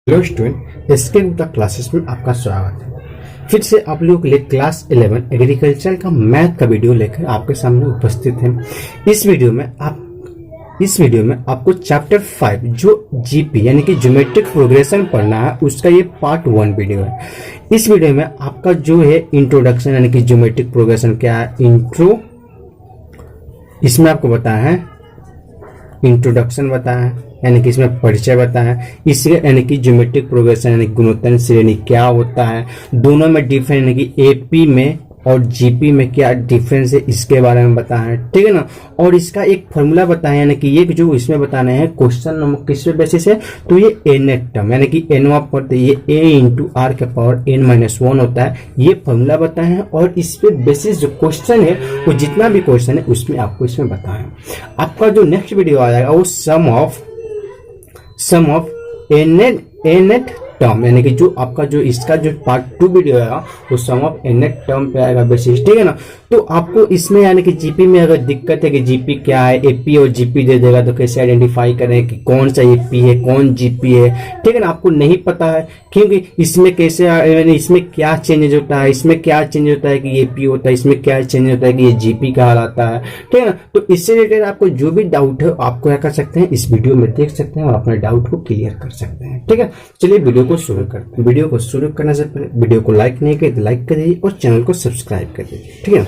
Hello student, SK Gupta classes में आपका स्वागत है। फिर से आप लोगों के लिए क्लास 11 एग्रीकल्चर का मैथ का वीडियो लेकर आपके सामने उपस्थित है। इस वीडियो में आपको चैप्टर 5 जो जीपी यानी कि ज्योमेट्रिक प्रोग्रेशन पढ़ना है, उसका ये पार्ट 1 वीडियो है। इस वीडियो में आपका जो है इंट्रोडक्शन यानी कि ज्योमेट्रिक प्रोग्रेशन क्या है, इंट्रो, इसमें आपको बताया है इंट्रोडक्शन बताया है, यानी कि इसमें परिचय बताया है। इसलिए यानी कि ज्योमेट्रिक प्रोग्रेशन यानी गुणोत्तर श्रेणी क्या होता है, दोनों में डिफरेंस यानी कि एपी में और जीपी में क्या डिफरेंस है, इसके बारे में बताया है, ठीक है ना। और इसका एक फॉर्मूला बताया यानी कि ये जो इसमें बताने हैं क्वेश्चन नंबर किस बेसिस है, तो ये एन टर्म यानी कि एन आप पढ़ते ये ए इंटू आर के पावर n-1 होता है, ये फॉर्मूला बताए हैं। और इस पे बेसिस जो क्वेश्चन है वो जितना भी क्वेश्चन है उसमें आपको इसमें बताया। आपका जो नेक्स्ट वीडियो आ जाएगा वो सम ऑफ एन टर्म यानी कि जो आपका जो इसका जो पार्ट 2 वीडियो आएगा वो सम ऑफ एन टर्म पे आएगा बेसिस, ठीक है ना। तो आपको इसमें यानी कि जीपी में अगर दिक्कत है कि जीपी क्या है, एपी और जीपी दे देगा तो कैसे आइडेंटिफाई करें कि कौन सा एपी है कौन जीपी है, ठीक है ना। आपको नहीं पता है क्योंकि इसमें कैसे इसमें क्या चेंजेज होता है, इसमें क्या चेंज होता है कि एपी होता है, इसमें क्या चेंज होता है कि ये जीपी कहलाता है, ठीक है ना। तो इससे रिलेटेड आपको जो भी डाउट है आपको क्या कर सकते हैं, इस वीडियो में देख सकते हैं और अपने डाउट को क्लियर कर सकते हैं, ठीक है। चलिए वीडियो को शुरू करते हैं। वीडियो को शुरू करने से पहले वीडियो को लाइक नहीं किया तो लाइक कर दीजिए और चैनल को सब्सक्राइब कर दीजिए, ठीक है।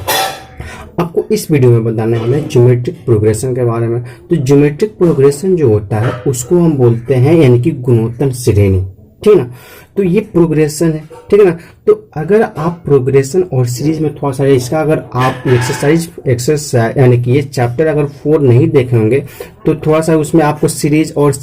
आपको इस वीडियो में बताने वाले हैं ज्योमेट्रिक प्रोग्रेशन के बारे में। तो ज्योमेट्रिक प्रोग्रेशन जो होता है उसको हम बोलते हैं यानी कि गुणोत्तर श्रेणी, ठीक है ना। तो ये प्रोग्रेशन है, ठीक है ना। तो अगर आप प्रोग्रेशन और सीरीज में थोड़ा सा इसका अगर आप एक्सरसाइज यानी कि ये चैप्टर अगर 4 नहीं देखे होंगे तो थोड़ा सा उसमें आपको सीरीज और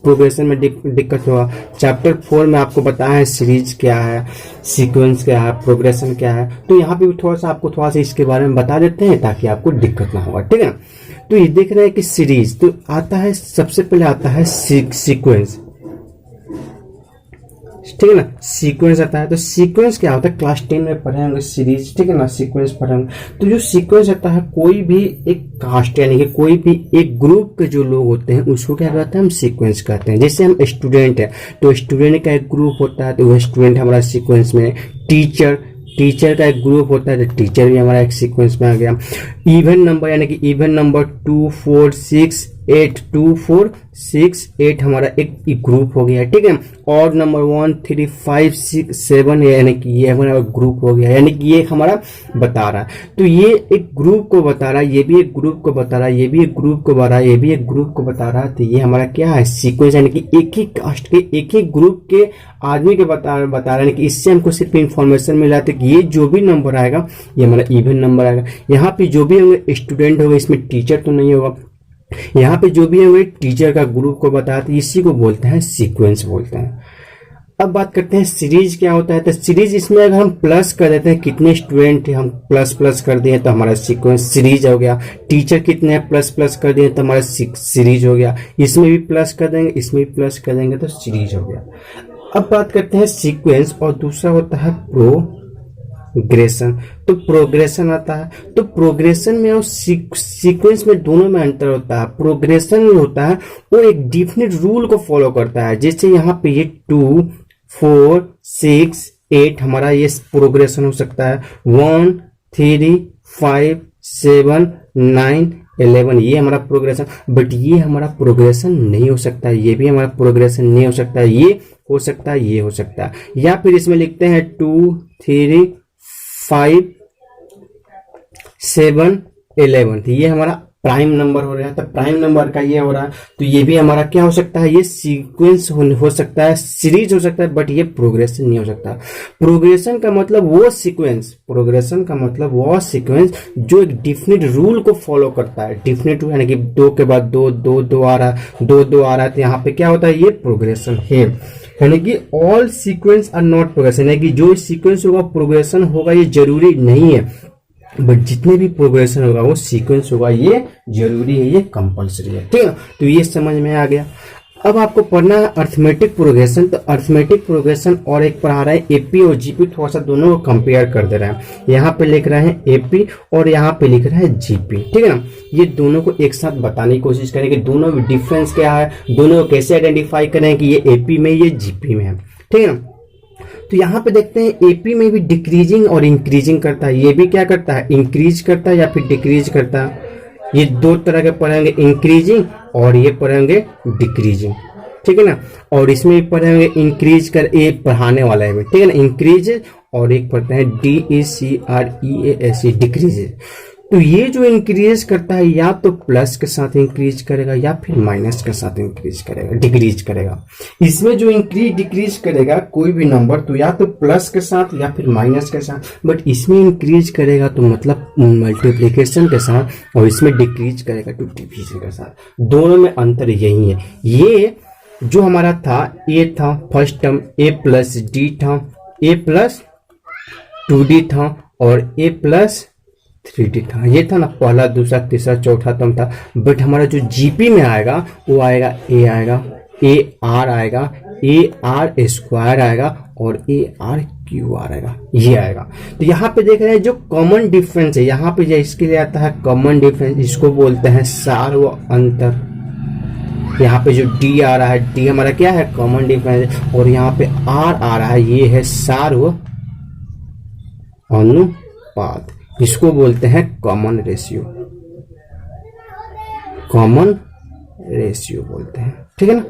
प्रोग्रेशन में दिक्कत होगा। चैप्टर 4 में आपको बताया है सीरीज क्या है, सीक्वेंस क्या है, प्रोग्रेशन क्या है। तो यहाँ पे भी आपको थोड़ा सा इसके बारे में बता देते हैं ताकि आपको दिक्कत ना होगा, ठीक है ना। तो ये देख रहे हैं कि सीरीज तो आता है, सबसे पहले आता है सीक्वेंस, ठीक है ना। सीक्वेंस आता है, तो सीक्वेंस क्या होता है क्लास 10 में पढ़े होंगे सीरीज, ठीक है ना। सीक्वेंस पढ़े होंगे। तो जो सीक्वेंस आता है कोई भी एक कास्ट यानी कि कोई भी एक ग्रुप के जो लोग होते हैं उसको क्या कहते हैं, हम सीक्वेंस कहते हैं। जैसे हम स्टूडेंट है तो स्टूडेंट का एक ग्रुप होता है तो वह स्टूडेंट हमारा सीक्वेंस में, टीचर का एक ग्रुप होता है तो टीचर भी हमारा एक सीक्वेंस में आ गया। इवन नंबर यानी कि इवन नंबर 2 4 6 8 2 4 6 8 हमारा एक ग्रुप हो गया, ठीक है। और नंबर 1 3 5 6 7 यानी कि ये हमारा ग्रुप हो गया, यानी कि ये हमारा बता रहा है। तो ये एक ग्रुप को बता रहा है, ये भी एक ग्रुप को बता रहा है, ये भी एक ग्रुप को बता रहा है, ये भी एक ग्रुप को बता रहा है। तो ये हमारा क्या है, सीक्वेंस यानी कि एक ही कास्ट के एक ही ग्रुप के आदमी के बता रहा है कि इससे हमको सिर्फ इंफॉर्मेशन मिला है कि ये जो भी नंबर आएगा ये हमारा इवन नंबर आएगा। यहाँ पे जो भी होंगे स्टूडेंट होगा, इसमें टीचर तो नहीं होगा। यहाँ पे जो भी होंगे टीचर का ग्रुप को बताते, इसी को बोलते हैं सीक्वेंस बोलते हैं। अब बात करते हैं सीरीज क्या होता है। तो सीरीज इसमें अगर हम प्लस कर देते हैं, कितने स्टूडेंट थे हम प्लस कर दिए तो हमारा सीक्वेंस सीरीज हो गया। टीचर कितने हैं प्लस कर दिए तो हमारा सीरीज हो गया। इसमें भी प्लस कर देंगे, इसमें भी प्लस कर देंगे तो सीरीज हो गया। अब बात करते हैं सीक्वेंस और दूसरा होता है प्रोग्रेशन। तो प्रोग्रेशन आता है, तो प्रोग्रेशन में और सीक्वेंस में दोनों में अंतर होता है। प्रोग्रेशन में होता है वो एक डिफिनिट रूल को फॉलो करता है। जैसे यहाँ पे ये 2 4 6 8 हमारा ये प्रोग्रेशन हो सकता है। 1 3 5 7 9 11 ये हमारा प्रोग्रेशन, बट ये हमारा प्रोग्रेशन नहीं हो सकता। ये भी हमारा प्रोग्रेशन नहीं हो सकता। ये हो सकता है, ये हो सकता है। या फिर इसमें लिखते हैं 2 3 5 7 11 तो ये हमारा प्राइम नंबर हो रहा है। तो प्राइम नंबर का ये हो रहा है तो ये भी हमारा क्या हो सकता है, ये सीक्वेंस हो सकता है, सीरीज हो सकता है, बट ये प्रोग्रेशन नहीं हो सकता। प्रोग्रेशन का मतलब वो सीक्वेंस, प्रोग्रेशन का मतलब वो सीक्वेंस जो एक डिफिनिट रूल को फॉलो करता है। डिफिनिट यानी कि 2 के बाद 2 2 2 आ रहा है, 2 2 आ रहा है तो यहाँ पे क्या होता है, ये प्रोग्रेशन है। यानी कि all sequence are not progression, यानी कि जो सीक्वेंस होगा प्रोग्रेशन होगा ये जरूरी नहीं है, बट जितने भी प्रोग्रेशन होगा वो सीक्वेंस होगा ये जरूरी है, ये कंपलसरी है, ठीक है। तो ये समझ में आ गया। अब आपको पढ़ना है अर्थमेटिक प्रोग्रेशन। तो अर्थमेटिक प्रोग्रेशन और एक पढ़ा रहे हैं एपी और जीपी, थोड़ा सा दोनों को कंपेयर कर दे रहे हैं। यहाँ पे लिख रहे हैं एपी और यहाँ पे लिख रहे हैं जीपी, ठीक है ना। ये दोनों को एक साथ बताने की कोशिश करें कि दोनों में डिफरेंस क्या है, दोनों को कैसे आइडेंटिफाई करें कि ये एपी में ये जीपी में है, ठीक है ना। तो यहाँ पे देखते हैं एपी में भी डिक्रीजिंग और इंक्रीजिंग करता है, ये भी क्या करता है, इंक्रीज करता है या फिर डिक्रीज करता है। ये दो तरह के पढ़ेंगे, इंक्रीजिंग और ये पढ़ेंगे डिक्रीजिंग, ठीक है ना। और इसमें भी पढ़ेंगे इंक्रीज कर, ये पढ़ाने वाला है, ठीक है ना, इंक्रीज। और एक पढ़ते हैं DECREASE, डिक्रीज। तो ये जो इंक्रीज करता है या तो प्लस के साथ इंक्रीज करेगा या फिर माइनस के साथ इंक्रीज करेगा, डिक्रीज करेगा। इसमें जो इंक्रीज डिक्रीज करेगा कोई भी नंबर तो या तो प्लस के साथ या फिर माइनस के साथ, बट इसमें इंक्रीज करेगा तो मतलब मल्टीप्लिकेशन के साथ, और इसमें डिक्रीज करेगा तो डिवीजन के साथ। दोनों में अंतर यही है। ये जो हमारा था, ए था फर्स्ट टर्म, ए प्लस डी था, ए प्लस 2D था और ए प्लस 3D था। ये था ना पहला, दूसरा, तीसरा, चौथा टर्म था। बट हमारा जो जीपी में आएगा वो आएगा ए आएगा, AR आएगा, AR स्क्वायर आएगा और ARQR आएगा, ये आएगा। तो यहाँ पे देख रहे हैं जो कॉमन डिफरेंस है, यहाँ पे जो इसके लिए आता है कॉमन डिफरेंस, इसको बोलते हैं सार्व अंतर। यहाँ पे जो D आ रहा है, D हमारा क्या है, कॉमन डिफरेंस, और यहाँ पे R आ रहा है, ये है सार्व अनुपात। इसको बोलते हैं कॉमन रेशियो, कॉमन रेशियो बोलते हैं, ठीक है ना।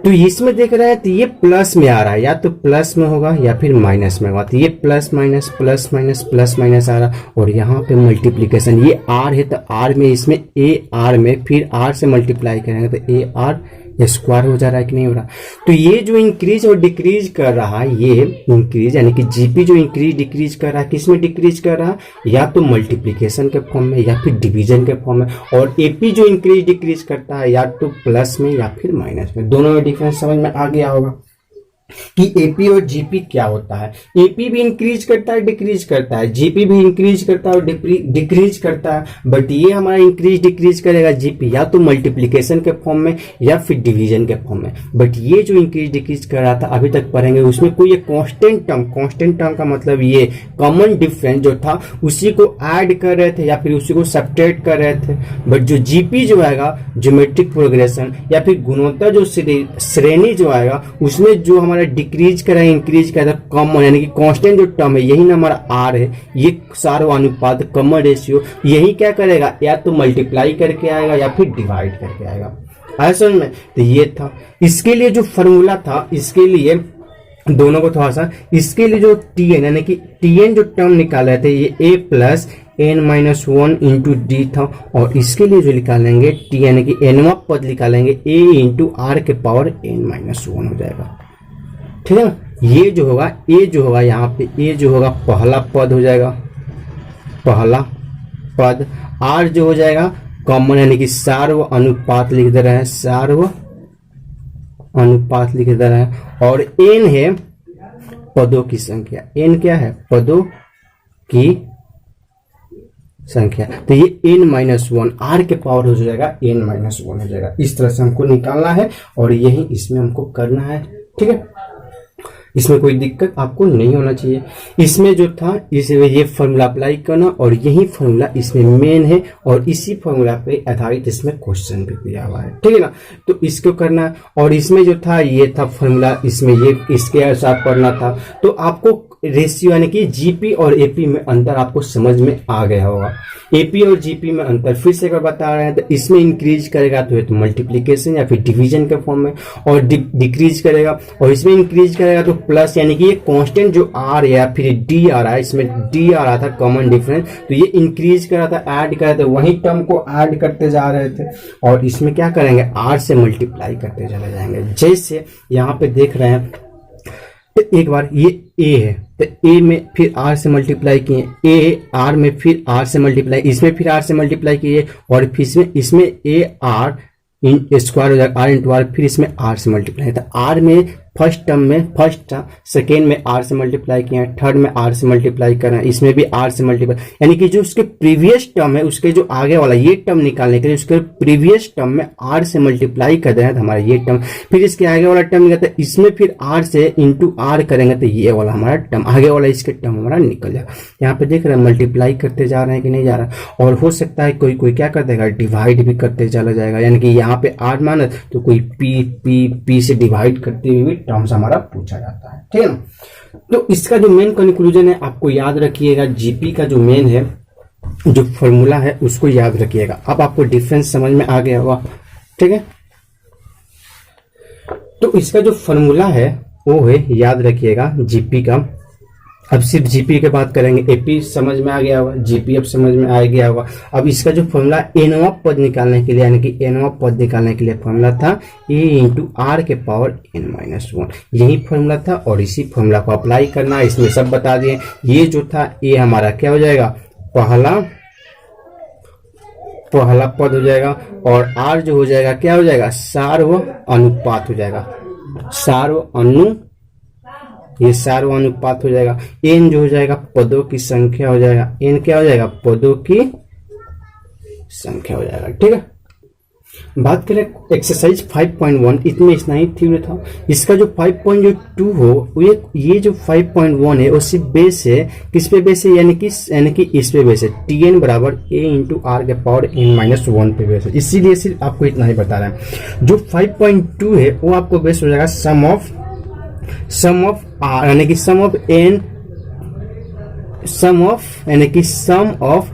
तो इसमें देख रहे हैं तो ये प्लस में आ रहा है, या तो प्लस में होगा या फिर माइनस में होगा। तो ये plus minus plus minus plus minus आ रहा है, और यहाँ पे मल्टीप्लीकेशन, ये आर है तो आर में, इसमें ए आर में फिर आर से मल्टीप्लाई करेंगे तो ए आर स्क्वायर हो जा रहा है कि नहीं हो रहा। तो ये जो इंक्रीज और डिक्रीज कर रहा है, ये इंक्रीज यानी कि जीपी जो इंक्रीज डिक्रीज कर रहा है, किसमें डिक्रीज कर रहा है, या तो मल्टीप्लिकेशन के फॉर्म में या फिर डिवीजन के फॉर्म में। और एपी जो इंक्रीज डिक्रीज करता है या तो प्लस में या फिर माइनस में। दोनों में डिफरेंस समझ में आ गया होगा कि एपी और जीपी क्या होता है। एपी भी इंक्रीज करता है, डिक्रीज करता है, जीपी भी इंक्रीज करता है और डिक्रीज करता है। बट ये हमारा इंक्रीज डिक्रीज करेगा जीपी या तो मल्टीप्लिकेशन के फॉर्म में या फिर डिवीजन के फॉर्म में। बट ये जो इंक्रीज डिक्रीज कर रहा था अभी तक पढ़ेंगे, उसमें कोई ये कांस्टेंट टर्म का मतलब ये कॉमन डिफरेंस जो था उसी को ऐड कर रहे थे या फिर उसी को सब्ट्रैक्ट कर रहे थे। बट जो जीपी जो आएगा, ज्योमेट्रिक प्रोग्रेशन या फिर गुणोत्तर जो श्रेणी जो आएगा, उसमें जो हमारा डिक्रीज करा इंक्रीज करा कॉमन यानी कि कांस्टेंट जो टर्म है, यही ना हमारा आर है, ये सार्वनुपात कॉमन रेशियो, यही क्या करेगा, या तो मल्टीप्लाई करके आएगा या फिर डिवाइड करके आएगा। ऐसा में तो ये था। इसके लिए जो फॉर्मूला था, इसके लिए दोनों को थोड़ा सा, इसके लिए जो टीएन यानी कि टीएन जो टर्म निकाल रहे थे, ये ए प्लस n-1 इंटू डी था, और इसके लिए जो निकालेंगे टी यानी कि एनवा पद निकालेंगे ए इंटू आर के पावर n-1 हो जाएगा, ठीक है ना। ये जो होगा, ए जो होगा यहाँ पे, ए जो होगा पहला पद हो जाएगा, पहला पद। आर जो हो जाएगा कॉमन यानी कि सार्व अनुपात लिख दे रहे हैं, सार्व अनुपात लिख दे रहे हैं। और एन है पदों की संख्या, एन क्या है, पदों की संख्या। तो ये n-1 आर के पावर हो जाएगा n-1 हो जाएगा। इस तरह से हमको निकालना है और यही इसमें हमको करना है, ठीक है। इसमें कोई दिक्कत आपको नहीं होना चाहिए। इसमें जो था इसमें ये फॉर्मूला अप्लाई करना, और यही फॉर्मूला इसमें मेन है, और इसी फॉर्मूला पे आधारित इसमें क्वेश्चन भी दिया हुआ है, ठीक है ना। तो इसको करना है, और इसमें जो था ये था फॉर्मूला, इसमें ये इसके अनुसार पढ़ना था। तो आपको रेशियो यानी कि जीपी और एपी में अंतर आपको समझ में आ गया होगा। एपी और जीपी में अंतर फिर से अगर बता रहे हैं तो इसमें इंक्रीज करेगा तो ये तो मल्टीप्लिकेशन या फिर डिवीजन के फॉर्म में, और डिक्रीज करेगा, और इसमें इंक्रीज करेगा तो प्लस यानी कि ये कांस्टेंट जो आर या फिर डी आ रहा है, इसमें डी आ रहा था कॉमन डिफरेंस, तो ये इंक्रीज कर रहा था, ऐड कर रहा था, वही टर्म को ऐड करते जा रहे थे, और इसमें क्या करेंगे, आर से मल्टीप्लाई करते चले जाएंगे। जैसे यहाँ पे देख रहे हैं तो एक बार ये ए है तो ए में फिर आर से मल्टीप्लाई किए, ए आर में फिर आर से मल्टीप्लाई, इसमें फिर आर से मल्टीप्लाई किए, और फिर इसमें ए आर इन स्क्वायर हो जाएगा, आर इंटू आर, फिर इसमें आर से मल्टीप्लाई। तो आर में फर्स्ट टर्म में सेकेंड में आर से मल्टीप्लाई किया है, थर्ड में आर से मल्टीप्लाई कर रहे हैं, इसमें भी आर से मल्टीप्लाई, यानी कि जो उसके प्रीवियस टर्म है उसके जो आगे वाला ये टर्म निकालने के लिए उसके प्रीवियस टर्म में आर से मल्टीप्लाई कर रहे हैं तो हमारा ये टर्म, फिर इसके आगे वाला टर्म निकलता है, इसमें फिर आर से इंटू आर करेंगे तो ये वाला हमारा टर्म, आगे वाला इसके टर्म हमारा निकल जाएगा। यहाँ पे देख रहे हैं मल्टीप्लाई करते जा रहे हैं कि नहीं जा रहा है, और हो सकता है कोई कोई क्या कर देगा, डिवाइड भी करते चला जाएगा, यानी कि यहाँ पे आर माना तो कोई पी पी पी से डिवाइड करते हुए भी टर्म्स हमारा पूछा जाता है, ठीक है ना। तो इसका जो मेन कंक्लूजन है आपको याद रखिएगा, जीपी का जो मेन है जो फॉर्मूला है उसको याद रखिएगा। अब आपको डिफरेंस समझ में आ गया होगा, ठीक है। तो इसका जो फॉर्मूला है वो है, याद रखिएगा जीपी का। अब सिर्फ जीपी के बात करेंगे, एपी समझ में आ गया होगा, जीपी अब समझ में आ गया होगा। अब इसका जो फॉर्मूला एनवा पद निकालने के लिए, यानी कि एनवा पद निकालने के लिए फॉर्मूला था ए इंटू आर के पावर एन माइनस 1, यही फॉर्मूला था और इसी फॉर्मूला को अप्लाई करना, इसमें सब बता दिए। ये जो था ए हमारा क्या हो जाएगा, पहला पद हो जाएगा, और आर जो हो जाएगा क्या हो जाएगा, सार्व अनुपात हो जाएगा, ये सार्व अनुपात हो जाएगा। एन जो हो जाएगा पदों की संख्या हो जाएगा, एन क्या हो जाएगा, पदों की संख्या हो जाएगा, ठीक है। बात करें एक्सरसाइज 5.1, इसमें इतना ही थ्योरी था। इसका जो 5.2 हो, ये जो 5.1 है वो सिर्फ बेस है, किस पे बेस है, यानी कि इस पे बेस है, Tn बराबर a इंटू आर के पावर n माइनस 1 पे बेस है, इसीलिए सिर्फ आपको इतना ही बता रहा है। जो 5.2 है वो आपको बेस हो जाएगा सम ऑफ आर, यानी कि सम ऑफ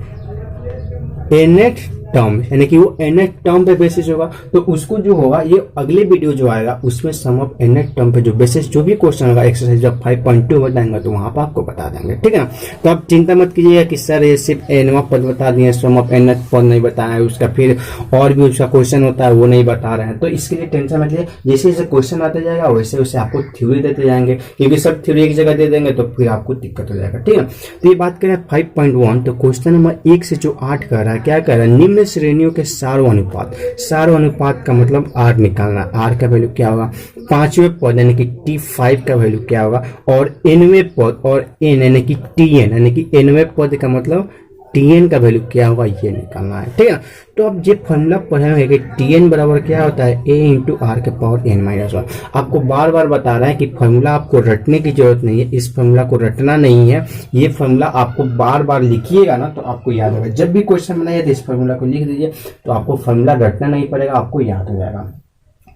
nth टर्म, यानी कि वो nth टर्म पे बेसिस होगा। तो उसको जो होगा, ये अगले वीडियो जो आएगा उसमें सम ऑफ nth टर्म पे जो बेसिस जो भी क्वेश्चन होगा एक्सरसाइज जब 5.2 बताएंगे तो वहां पर आपको बता देंगे, ठीक है ना। तो आप चिंता मत कीजिएगा कि सर ये सिर्फ nवा पद बता दिए, सम ऑफ nth पद नहीं बताया है, उसका फिर और भी उसका क्वेश्चन होता है वो नहीं बता रहे हैं, तो इसके लिए टेंशन मत लीजिए। जैसे जैसे क्वेश्चन आते जाएगा वैसे वैसे आपको थ्योरी देते जाएंगे, क्योंकि सब थ्योरी एक जगह दे देंगे तो फिर आपको दिक्कत हो जाएगा, ठीक है। तो ये बात करें 5.1, तो क्वेश्चन नंबर 1 से जो 8 कर रहा है, क्या कर रहा है, निम्न श्रेणियों के सार्व अनुपात का मतलब आर निकालना, आर का वैल्यू क्या होगा, पांचवें पद यानी कि T5 का वैल्यू क्या होगा, और एनवें पद और एन यानी कि Tn यानी कि एनवें पद का मतलब Tn का वैल्यू क्या होगा ये निकालना है, ठीक है। तो अब ये फॉर्मूला पढ़ेंगे कि Tn बराबर क्या होता है, a इंटू आर के पावर n माइनस 1। आपको बार बार बता रहा है कि फॉर्मूला आपको रटने की जरूरत नहीं है, इस फॉर्मूला को रटना नहीं है, ये फॉर्मूला आपको बार बार लिखिएगा ना तो आपको याद होगा। जब भी क्वेश्चन बनाइए तो इस फॉर्मूला को लिख दीजिए, तो आपको फॉर्मूला रटना नहीं पड़ेगा, आपको याद हो जाएगा,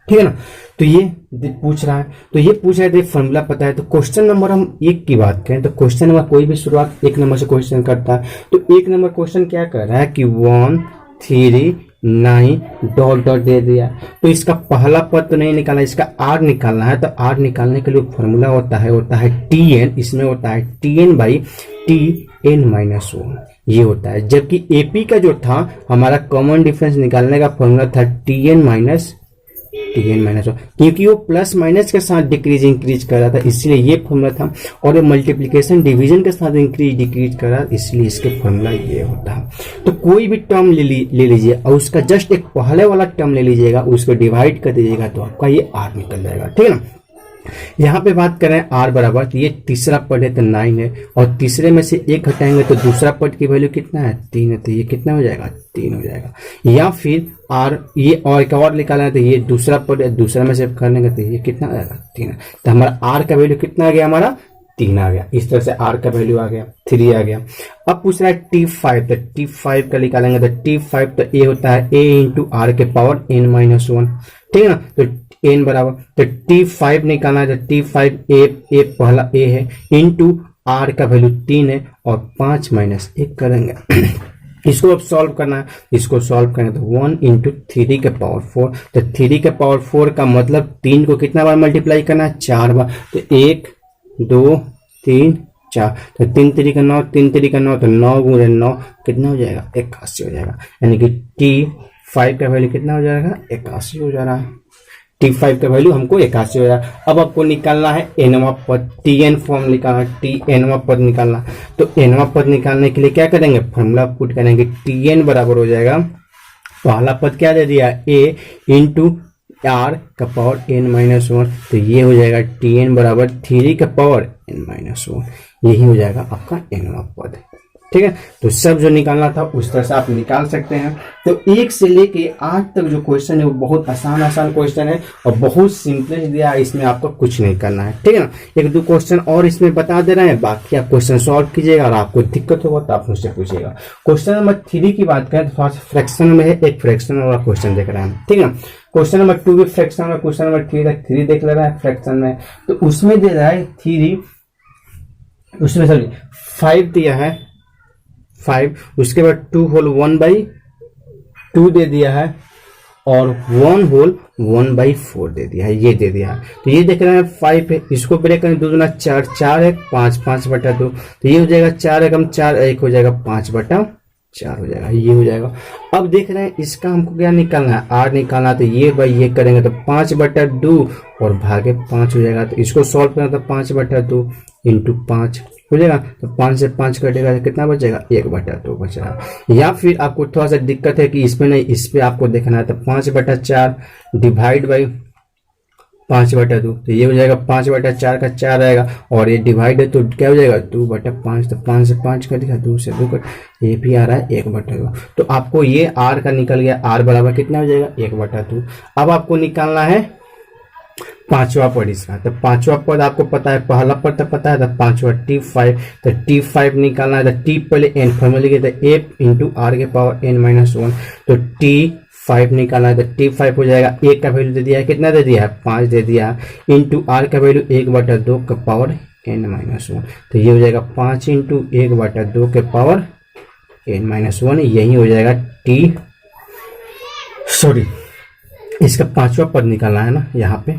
ठीक है ना। तो ये पूछ रहा है, तो ये पूछ रहा है फॉर्मूला पता है। तो क्वेश्चन नंबर हम 1 की बात करें तो क्वेश्चन नंबर कोई भी शुरुआत 1 नंबर से क्वेश्चन करता है, तो 1 नंबर क्वेश्चन क्या कर रहा है कि 1 3 9 डॉट डॉट दे दिया। तो इसका पहला पद तो नहीं निकालना, इसका आर निकालना है। तो आर निकालने के लिए फॉर्मूला होता है Tn, इसमें होता है Tn बाई Tn माइनस 1, ये होता है। जबकि एपी का जो था हमारा कॉमन डिफरेंस निकालने का फॉर्मूला था Tn माइनस 1, क्योंकि वो प्लस माइनस के साथ डिक्रीज इंक्रीज कर रहा था इसलिए ये फॉर्मूला था, और मल्टीप्लिकेशन डिवीजन के साथ इंक्रीज डिक्रीज कर रहा इसलिए इसके फॉर्मूला ये होता है। तो कोई भी टर्म ले लीजिए और उसका जस्ट एक पहले वाला टर्म ले लीजिएगा, उसको डिवाइड कर दीजिएगा तो आपका ये आर निकल जाएगा, ठीक है ना। यहाँ पे बात करें आर बराबर, तो ये तीसरा पद है तो 9 है, और तीसरे में से 1 हटाएंगे तो दूसरा पद की वैल्यू कितना है, 3 है, तो ये कितना हो जाएगा, 3 हो जाएगा। या फिर आर ये और एक और निकालना है तो ये दूसरा पद है, दूसरा में से कर लेंगे तो ये कितना आ जाएगा, 3 है। तो हमारा आर का वैल्यू कितना आ गया, हमारा 3 आ गया। इस तरह से आर का वैल्यू आ गया 3 आ गया। अब पूछ रहा है T5, तो T5 का निकालेंगे तो T5 तो ए होता है a इंटू आर के पावर n माइनस 1, ठीक है ना। तो n बराबर, तो T5 निकालना है तो T5 a पहला a है इंटू आर का वैल्यू 3 है और 5 माइनस 1 करेंगे। इसको अब सॉल्व करना है, इसको सॉल्व करें तो 1 इंटू 3 के पावर 4, तो 3 के पावर 4 का मतलब 3 को कितना बार मल्टीप्लाई करना है, 4 बार। तो 1 2 3 4, तो 3 3 का 9, 3 3 का 9, तो 9 गुणे 9 कितना हो जाएगा, 81 हो जाएगा। यानी कि T5 का वैल्यू कितना हो जाएगा, 81 हो जा रहा है। T5 का वैल्यू हमको 81 हो रहा है। अब आपको निकालना है nवा पद, Tn फॉर्म निकालना, Tnवा पद निकालना। तो nवा पद निकालने के लिए क्या करेंगे, फॉर्मूला पुट करेंगे। Tn बराबर हो जाएगा, पहला पद क्या दे दिया, a इंटू आर का पावर n-1, तो ये हो जाएगा Tn बराबर 3 का पावर n-1, यही हो जाएगा आपका nवां पद। ठीक है, तो सब जो निकालना था उस तरह से आप निकाल सकते हैं। तो 1 से लेके 8 तक जो क्वेश्चन है वो बहुत आसान क्वेश्चन है और बहुत सिंपलेस्ट दिया है, इसमें आपको कुछ नहीं करना है। ठीक है ना, 1-2 क्वेश्चन और इसमें बता दे रहे हैं, बाकी आप क्वेश्चन सॉल्व कीजिएगा और आपको दिक्कत होगा तो आप मुझसे पूछिएगा। क्वेश्चन नंबर 3 की बात करें तो थोड़ा सा फ्रैक्शन में है, एक फ्रैक्शन वाला क्वेश्चन देख रहे हैं। ठीक है, क्वेश्चन नंबर 2 भी फ्रैक्शन में, क्वेश्चन नंबर 3 देख ले रहा है फ्रैक्शन में, तो उसमें दे रहा है 3, उसमें सॉरी 5 दिया है 5, उसके बाद 2 होल 1/2 दे दिया है और 1 होल 1/4 दे दिया है, ये दे दिया है। तो ये देख रहे हैं 5 है, इसको ब्रेक करें 2 दूना 4, 4 है 5, 5/2, तो ये हो जाएगा 4 एकम 4, 1 हो जाएगा 5/4 हो जाएगा, ये हो जाएगा। अब देख रहे हैं इसका हमको क्या निकालना है, आर निकालना है, तो ये बाई ये करेंगे तो 5/2 और भागे 5 हो जाएगा। तो इसको सॉल्व करना तो 5/2 इंटू 5 हो जाएगा, तो 5 से 5 कटेगा तो कितना बचेगा 1/2 बचेगा। या फिर आपको थोड़ा सा दिक्कत है कि इसमें नहीं, इस पे आपको देखना है, तो 5/4 डिवाइड बाई 5/2, तो ये हो जाएगा 5/4 का 4 आएगा और ये डिवाइड है तो क्या हो जाएगा 2/5, तो 5 से 5 कटेगा, 2 से 2 कट, ये भी आ रहा है 1/2। तो आपको ये आर का निकल गया, आर बराबर कितना हो जाएगा 1/2। अब आपको निकालना है 5वां पद इसका, तो 5वां पद आपको पता है, पहला पद तो पता है, तो 5वां T5, तो T5 निकालना है, तो T पहले n फॉर्मूला लिखे थे f इंटू आर के पावर n-1, तो T5 निकालना है, तो T5 हो जाएगा, एक का वैल्यू दे दिया है, कितना दे दिया है 5 दे दिया है, इंटू आर का वैल्यू 1/2 का पावर n-1, तो ये हो जाएगा 5 इंटू 1/2 के पावर n-1, यही हो जाएगा इसका 5वां पद निकालना है ना यहाँ पे,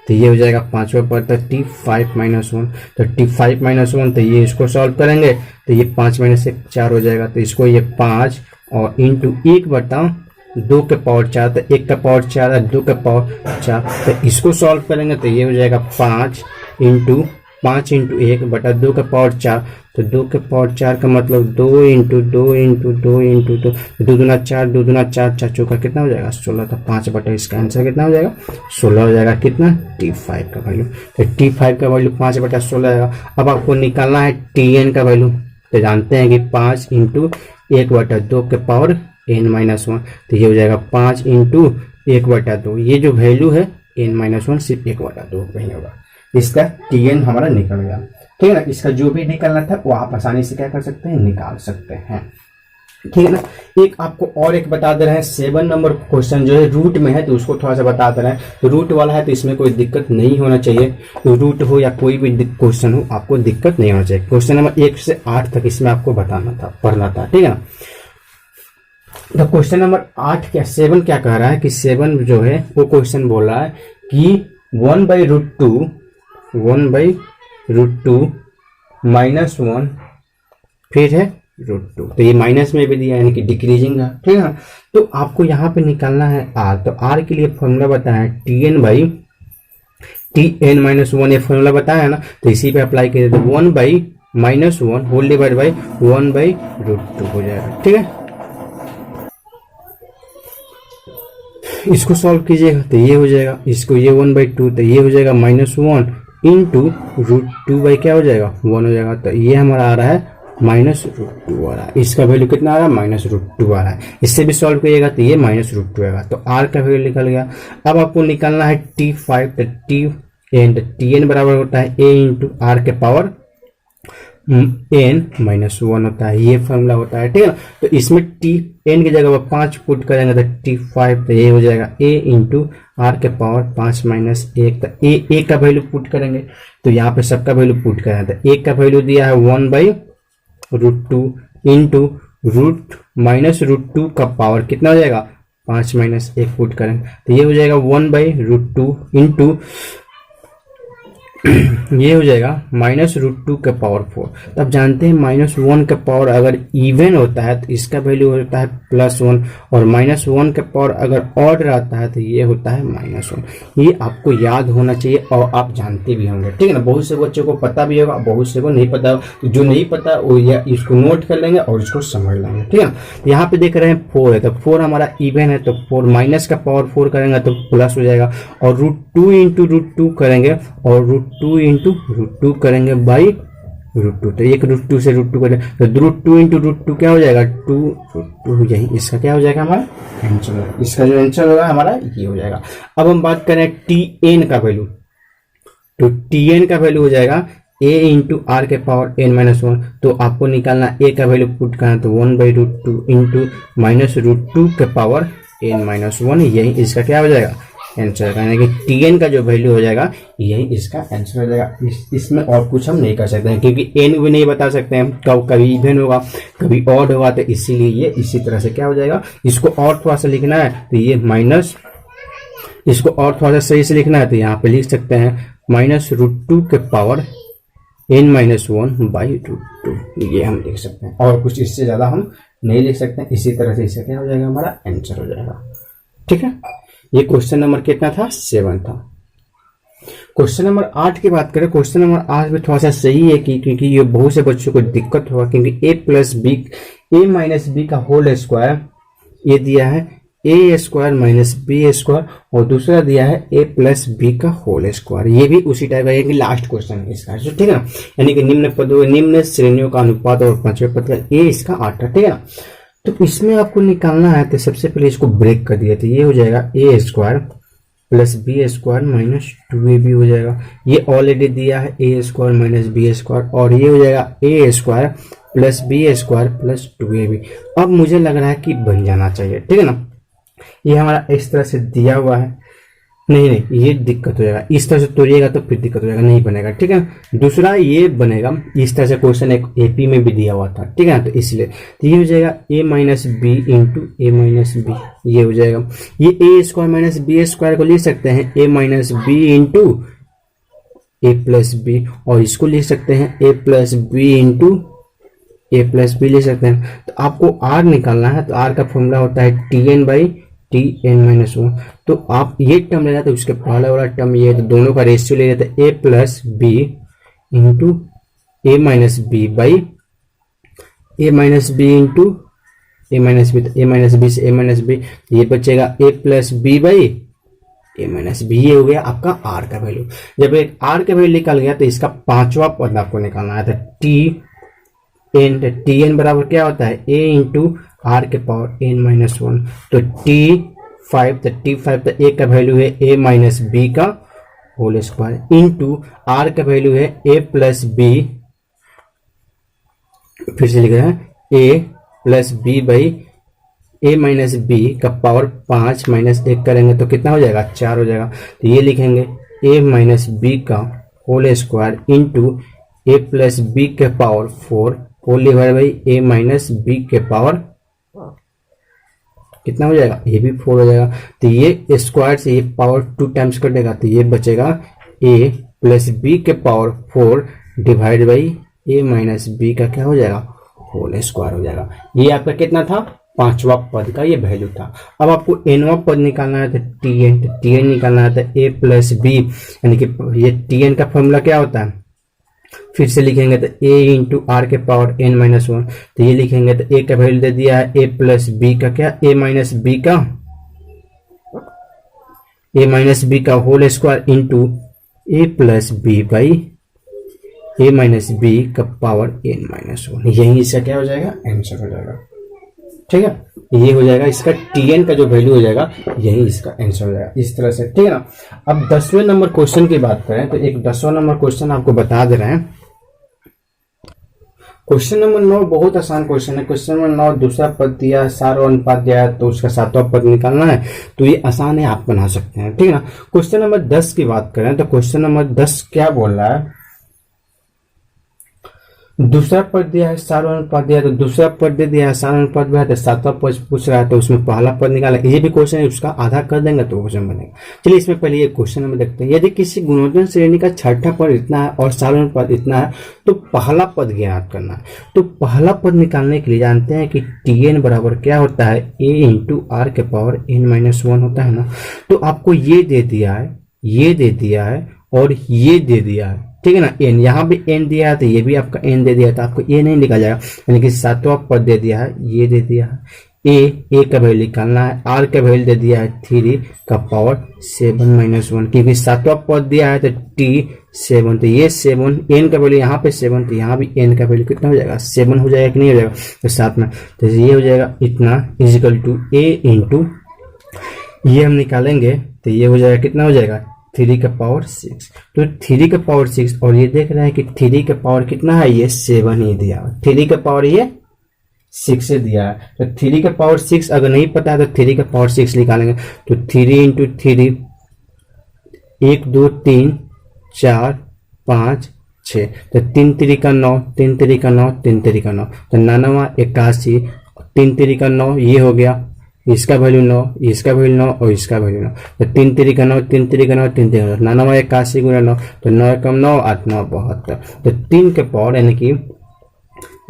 तो ये हो जाएगा 5वां पद, तो T5-1, तो T5-1, तो ये इसको सॉल्व करेंगे तो ये 5 - 1 4 हो जाएगा, तो इसको ये 5 और इंटू 1/2 के पावर 4, तो 1 का पावर 4 है, 2 का पावर 4, तो इसको सॉल्व करेंगे तो ये हो जाएगा 5 इंटू 1/2 का पावर 4, तो 2 के पावर 4 का मतलब 2 इंटू 2 इंटू 2 इंटू 2, 2 दूना 4, 2 दूना 4, 4 चौका कितना हो जाएगा 16, तो 5/, इसका आंसर कितना हो जाएगा 16 हो जाएगा। कितना T5 का वैल्यू, तो T5 का वैल्यू 5/16 आएगा। अब आपको निकालना है Tn का वैल्यू, तो जानते हैं कि 5 इंटू 1/2 के पावर n-1, तो ये हो जाएगा 5 इंटू 1/2, ये जो वैल्यू है n-1 सिर्फ 1/2 वही होगा, इसका Tn हमारा निकल गया। ठीक है ना, इसका जो भी निकलना था वो आप आसानी से क्या कर सकते हैं, निकाल सकते हैं। ठीक है ना, एक आपको और एक बता दे रहे हैं, 7 नंबर क्वेश्चन जो है रूट में है, तो उसको थोड़ा सा बता दे रहे हैं। तो रूट वाला है तो इसमें कोई दिक्कत नहीं होना चाहिए, तो रूट हो या कोई भी क्वेश्चन हो आपको दिक्कत नहीं होना चाहिए। क्वेश्चन नंबर 1 से 8 तक इसमें आपको बताना था, पढ़ना था। ठीक है ना, तो क्वेश्चन नंबर 8 क्या 7 क्या कह रहा है कि 7 जो है वो क्वेश्चन बोल रहा है कि 1/√2 -1 फिर है √2, तो ये माइनस में भी दिया यानी कि डिक्रीजिंग है। ठीक है ना, तो आपको यहाँ पे निकालना है आर, तो आर के लिए फॉर्मूला बताया है Tn-1, ये फॉर्मूला बताया है ना, तो इसी पे अप्लाई कीजिए, तो 1/-1 होल डिवाइड बाई 1/√2 हो जाएगा। ठीक है, इसको सॉल्व कीजिएगा तो ये हो जाएगा, इसको ये 1/2, तो ये हो जाएगा -1 इंटू √2 बाई क्या हो जाएगा 1 हो जाएगा, तो ये हमारा आ रहा है -√2 आ रहा है, इसका वैल्यू कितना आ रहा है -√2 आ रहा है। इससे भी सॉल्व करिएगा तो ये -√2 आएगा, तो आर का वैल्यू निकल गया। अब आपको निकालना है T5, तो Tn बराबर होता है a इंटू आर के पावर n-1 होता है, ये फॉर्मूला होता है। ठीक है ना, तो इसमें n की जगह 5 पुट करेंगे तो T5, तो ये हो जाएगा a इंटू आर के पावर 5 - 1, तो a का वैल्यू पुट करेंगे, तो यहाँ पे सबका वैल्यू पुट करें, तो a का वैल्यू दिया है 1/√2 इंटू -√2 का पावर कितना हो जाएगा 5 - 1 पुट करेंगे, तो ये हो जाएगा 1/√2 इंटू ये हो जाएगा -√2 का पावर 4। तो आप जानते हैं -1 का पावर अगर इवन होता है तो इसका वैल्यू होता है +1, और -1 का पावर अगर ऑड रहता है तो ये होता है -1। ये आपको याद होना चाहिए और आप जानते भी होंगे, ठीक है ना। बहुत से बच्चों को पता भी होगा, बहुत से को नहीं पता। जो नहीं पता वो इसको नोट कर लेंगे और इसको समझ लेंगे, ठीक है। यहाँ पे देख रहे हैं 4 है, तो 4 हमारा इवन है, तो 4 माइनस का पावर 4 करेंगे तो प्लस हो जाएगा, और √2 इंटू √2 करेंगे, और √2 इंटू √2 करेंगे बाई √2। तो एक √2 से √2 करें तो √2 इंटू √2 क्या हो जाएगा, 2√2। यही इसका क्या हो जाएगा, हमारा आंसर। इसका जो आंसर होगा हमारा ये हो जाएगा। अब हम बात करें tn का वैल्यू, तो tn का वैल्यू हो जाएगा a इंटू आर के पावर n-1। तो आपको निकालना a का वैल्यू पुट करना, तो 1/√2 इंटू -√2 के पावर n-1। यही इसका क्या हो जाएगा, आंसर। यानी कि tn का जो वैल्यू हो जाएगा यही इसका आंसर हो जाएगा। इसमें और कुछ हम नहीं कर सकते हैं, क्योंकि n भी नहीं बता सकते हैं, कभी इवन होगा कभी ऑड होगा, तो इसीलिए ये इसी तरह से क्या हो जाएगा। इसको और थोड़ा सा लिखना है तो ये माइनस, इसको और थोड़ा सा सही से लिखना है तो यहाँ पे लिख सकते हैं -√2 के पावर n-1/√2। ये हम लिख सकते हैं, और कुछ इससे ज्यादा हम नहीं लिख सकते हैं। इसी तरह से इससे क्या हो जाएगा, हमारा आंसर हो जाएगा, ठीक है। ये क्वेश्चन नंबर कितना था, 7 था। क्वेश्चन नंबर 8 की बात करें, क्वेश्चन नंबर 8 भी थोड़ा सा सही है क्योंकि ये बहुत से बच्चों को दिक्कत होगा, क्योंकि a का होल स्क्वायर ये दिया है a² - b², और दूसरा दिया है a+b का होल स्क्वायर। ये भी उसी टाइप का, कि लास्ट क्वेश्चन है इसका, ठीक है ना। यानी कि निम्न श्रेणियों का अनुपात और पांचवें पद का ये इसका 8 है, ठीक है ना। तो इसमें आपको निकालना है, तो सबसे पहले इसको ब्रेक कर दिया, तो ये हो जाएगा a² + b² - 2ab हो जाएगा। ये ऑलरेडी दिया है a² - b², और ये हो जाएगा a² + b² + 2ab। अब मुझे लग रहा है कि बन जाना चाहिए, ठीक है ना। ये हमारा इस तरह से दिया हुआ है, नहीं ये दिक्कत हो जाएगा, इस तरह से तोड़िएगा तो फिर दिक्कत हो जाएगा, नहीं बनेगा, ठीक है। दूसरा ये बनेगा इस तरह से, क्वेश्चन एक एपी में भी दिया हुआ था, ठीक है ना। तो इसलिए तो ये हो जाएगा a - b into a - b, ये हो जाएगा। ये a² - b² को लिख सकते हैं a - b इंटू a+b, और इसको लिख सकते हैं a+b इंटू a+b लिख सकते हैं। तो आपको r निकालना है, तो r का फॉर्मूला होता है tn/tn-1। तो आप ये टर्म ले जाते, उसके पहले वाला टर्म ये, तो दोनों का रेशियो ले जाते a+b into a-b by a-b into a-b, तो a-b से a-b ये बचेगा a+b बाई a-b। ये हो गया आपका r का वैल्यू। जब एक r का वैल्यू निकल गया तो इसका पांचवा पद आपको निकालना है, तो tn बराबर क्या होता है, a इंटू आर के पावर n-1। तो t5, तो t5 तो a का वैल्यू है a - b का होल स्क्वायर इंटू r का वैल्यू है a+b, फिर से लिख रहे हैं a+b बाई a-b का पावर 5 - 1 करेंगे तो कितना हो जाएगा, 4 हो जाएगा। तो ये लिखेंगे a-b का होल स्क्वायर इंटू a+b के power 4 whole divide by a-b के पावर कितना हो जाएगा, ये भी 4 हो जाएगा। तो ये स्क्वायर से ये पावर 2 टाइम्स कटेगा, तो ये बचेगा a+b के पावर 4 डिवाइड बाई a-b का क्या हो जाएगा, होल स्क्वायर हो जाएगा। ये आपका कितना था, पांचवा पद का ये वैल्यू था। अब आपको nवा पद निकालना है, तो tn निकालना है, तो a+b, यानी कि ये tn का फॉर्मूला क्या होता है, फिर से लिखेंगे तो a इंटू आर के पावर n-1। तो ये लिखेंगे तो a का वैल्यू दे दिया है a+b का क्या, a-b का whole square into a+b by a-b का पावर n-1। यही इसका क्या हो जाएगा, आंसर हो जाएगा, ठीक है। ये हो जाएगा इसका tn का जो वैल्यू हो जाएगा, यही इसका आंसर हो जाएगा, इस तरह से, ठीक है ना। अब 10वें नंबर क्वेश्चन की बात करें तो एक 10वां नंबर क्वेश्चन आपको बता दे रहे हैं। क्वेश्चन नंबर 9 बहुत आसान क्वेश्चन है। क्वेश्चन नंबर 9 दूसरा पद दिया है, सार अनुपात दिया है, तो उसका 7वां पद निकालना है, तो ये आसान है, आप बना सकते हैं, ठीक है ना। क्वेश्चन नंबर 10 की बात करें तो क्वेश्चन नंबर 10 क्या बोल रहा है, दूसरा पद दिया है सार अनुपात दिया है, तो दूसरा पद दे दिया है सार अनुपात दिया है, तो सातवां पद पूछ रहा है तो उसमें पहला पद निकाला। ये भी क्वेश्चन है, उसका आधा कर देंगे तो क्वेश्चन बनेगा। चलिए इसमें पहले ये क्वेश्चन हम देखते हैं। यदि किसी गुणोत्तर श्रेणी का छठा पद इतना है और सार अनुपात इतना है तो पहला पद ज्ञात करना है। तो पहला पद निकालने के लिए जानते हैं कि Tn बराबर क्या होता है, a इंटू आर के पावर n-1 होता है ना। तो आपको ये दे दिया है, ये दे दिया है और ये दे दिया है, ठीक है ना। n यहाँ भी n दिया है तो ये भी आपका n दे दिया है, तो आपको a नहीं निकाल जाएगा, यानी कि सातवां पद दे दिया है, ये दे दिया है। a का वैल्यू निकालना है, r का वैल्यू दे दिया है 3 का पावर 7-1, क्योंकि सातवां पद दिया है तो t7, तो ये 7, n का वैल्यू यहाँ पे 7, तो यहाँ भी n का वैल्यू कितना हो जाएगा, 7 हो जाएगा कि नहीं हो जाएगा, तो साथ में, तो ये हो जाएगा इतना इजिकल टू a इंटू ये हम निकालेंगे तो ये हो जाएगा कितना हो जाएगा 3 का पावर 6। तो 3 का पावर 6 और ये देख रहे हैं कि 3 का पावर कितना है, ये 7 ही दिया है, 3 का पावर ये 6 से दिया है। तो 3 का पावर 6 अगर नहीं पता है तो 3 का पावर 6 निकालेंगे, तो 3 इंटू 3 1 2 3 4 5 6, तो 3 3 का 9, 3 3 का 9, 3 3 का 9, तो 99 81, 3 3 का 9 ये हो गया, इसका वैल्यू 9, इसका वैल्यू 9 और इसका वैल्यू 9, तो 3 3 का 9, 3 3 का 9, 3 3 का 9, 99 81 गुना 9, तो 9 कम 9 8 9 72, तो 3 के पावर यानी कि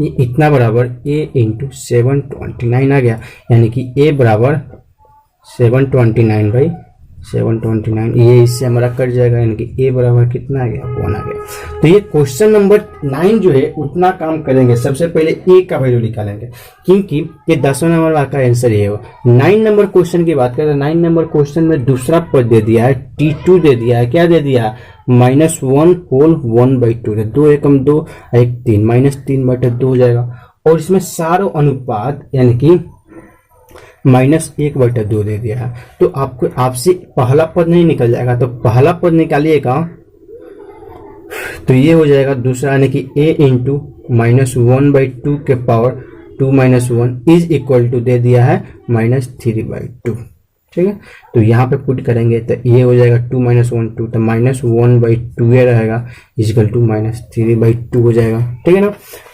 ये इतना बराबर a इंटू 729 आ गया, यानी कि a बराबर 729/729, ये इससे हमारा कट जाएगा, यानी कि a बराबर कितना आ गया, 1 आ गया। तो ये क्वेश्चन नंबर 9 जो है उतना काम करेंगे, सबसे पहले a का वैल्यू निकालेंगे, क्योंकि ये 10वां नंबर का आंसर ये होगा। 9 नंबर क्वेश्चन की बात करें, 9 नंबर क्वेश्चन में दूसरा पद दे दिया है, t2 दे दिया है, क्या दे दिया है, -1 होल 1/2, 2 एकम 2 1 3, -3/2 हो जाएगा। और इसमें सारों अनुपात यानी कि -1/2 दे दिया है, तो आपको आपसे पहला पद नहीं निकल जाएगा, तो पहला पद निकालिएगा तो ये हो जाएगा दूसरा, यानी कि a इंटू -1/2 के पावर 2-1 इज इक्वल टू दे दिया है -3/2, ठीक है। तो यहाँ पे पुट करेंगे तो ये हो जाएगा 2-1 2, तो -1/2 ये रहेगा इजिकल टू -3/2 हो जाएगा, ठीक है ना।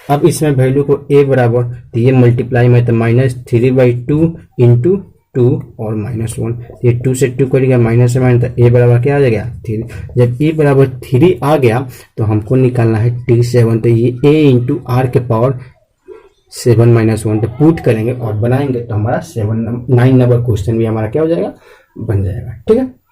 अब इसमें वैल्यू को a बराबर, तो ये मल्टीप्लाई में तो -3/2 इंटू 2 और -1, ये 2 से 2 करेगा माइनस से माइनस, तो a बराबर क्या आ जाएगा 3। जब a बराबर 3 आ गया तो हमको निकालना है t7, तो ये a इंटू आर के पावर 7-1, तो पुट करेंगे और बनाएंगे तो हमारा 9 नंबर क्वेश्चन भी हमारा क्या हो जाएगा, बन जाएगा, ठीक है।